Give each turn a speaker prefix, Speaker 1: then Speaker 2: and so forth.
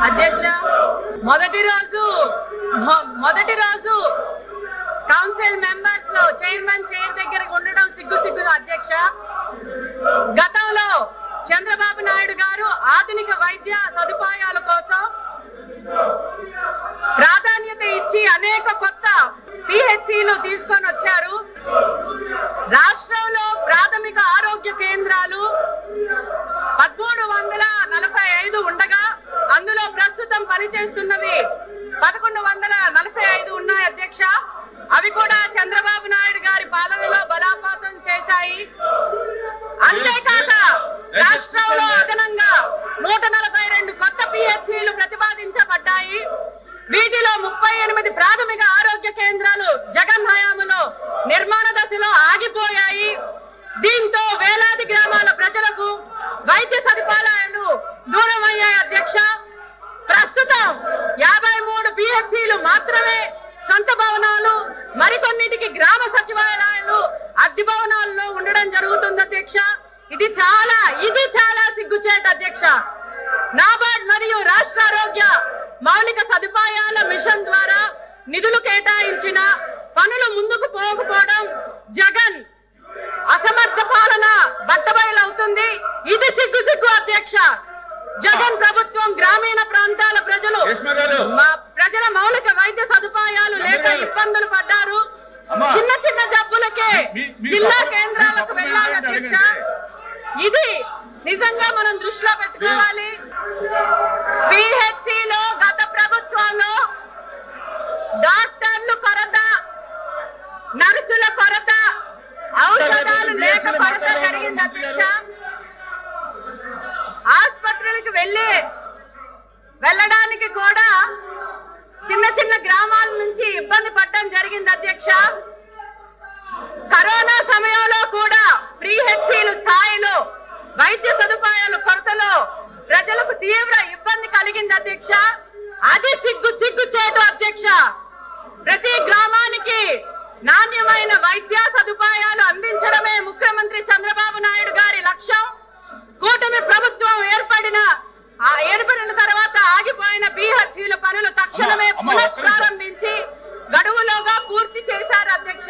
Speaker 1: అధ్యక్ష, మొదటి రోజు కౌన్సిల్ మెంబర్స్ చైర్మన్ చైర్ దగ్గర ఉండడం సిగ్గు అధ్యక్ష. గతంలో చంద్రబాబు నాయుడు గారు ఆధునిక వైద్య సదుపాయాల కోసం ప్రాధాన్యత ఇచ్చి అనేక కొత్త పిహెచ్సిలు తీసుకొని వచ్చారు. రాష్ట్రంలో ప్రాథమిక ఆరోగ్య కేంద్రాలు 1345 ఉండగా అందులో ప్రస్తుతం పనిచేస్తున్నవి 1145 ఉన్నాయి అధ్యక్ష. అవి కూడా చంద్రబాబు నాయుడు గారి పాలనలో బలోపేతం చేశాయి. అంతేకాక రాష్ట్రంలో అదనంగా 142 కొత్త పిహెచ్సిలు ప్రతిపాదించబడ్డాయి. వీటిలో 38 ప్రాథమిక ఆరోగ్య కేంద్రాలు జగన్ హయాంలో నిర్మాణ దశలో ఆగిపోయాయి. దీంతో వేలాది గ్రామాల ప్రజలకు వైద్య సదుపాయాలు దూరమయ్యాయి అధ్యక్ష. ప్రస్తుతం 53 పిహెచ్సిలు మాత్రమే సొంత భవనాలు, మరికొన్నిటికి గ్రామ సచివాలయాలు అద్దె భవనాల్లో ఉండడం జరుగుతుంది అధ్యక్ష. ఇది చాలా సిగ్గుచేట అధ్యక్ష. నాబార్డ్ మరియు రాష్ట్ర ఆరోగ్య మౌలిక సదుపాయాల మిషన్ ద్వారా నిధులు కేటాయించిన పనులు ముందుకు పోకపోవడం జగన్ అసమర్థ పాలన బట్టబయలవుతుంది. ఇది సిగ్గు అధ్యక్ష. జగన్ ప్రభుత్వం గ్రామీణ ప్రాంతాల ప్రజల మౌలిక వైద్య సదుపాయాలు లేక ఇబ్బందులు పడ్డారు. చిన్న జబ్బులకే జిల్లా కేంద్రాలకు వెళ్ళాలి అధ్యక్ష. ఇది నిజంగా మనం దృష్టిలో పెట్టుకోవాలి. పిహెచ్సిలో గత ప్రభుత్వంలో డాక్టర్లు కొరత, నర్సుల కొరత, ఔషధాలు లేక కొరత జరిగింది అధ్యక్ష. ఆసుపత్రులకు వెళ్ళడానికి కూడా చిన్న గ్రామాల నుంచి ఇబ్బంది పడడం జరిగింది అధ్యక్ష. కరోనా సమయంలో కూడా పిహెచ్సిల స్థాయిలో వైద్య సదుపాయాల కొరతలో ప్రజలకు తీవ్ర ఇబ్బంది కలిగింది అధ్యక్ష. అది సిగ్గుచేటు అధ్యక్ష. ప్రతి గ్రామానికి నాణ్యమైన వైద్య సదుపాయాలు అందించడమే ముఖ్యమంత్రి చంద్రబాబు నాయుడు గారి లక్ష్యం. కూటమి ప్రభుత్వం ఏర్పడిన తర్వాత ఆగిపోయిన పిహెచ్సిల పనులు తక్షణమే పునఃప్రారంభించి గడువులోగా పూర్తి చేశారు అధ్యక్ష.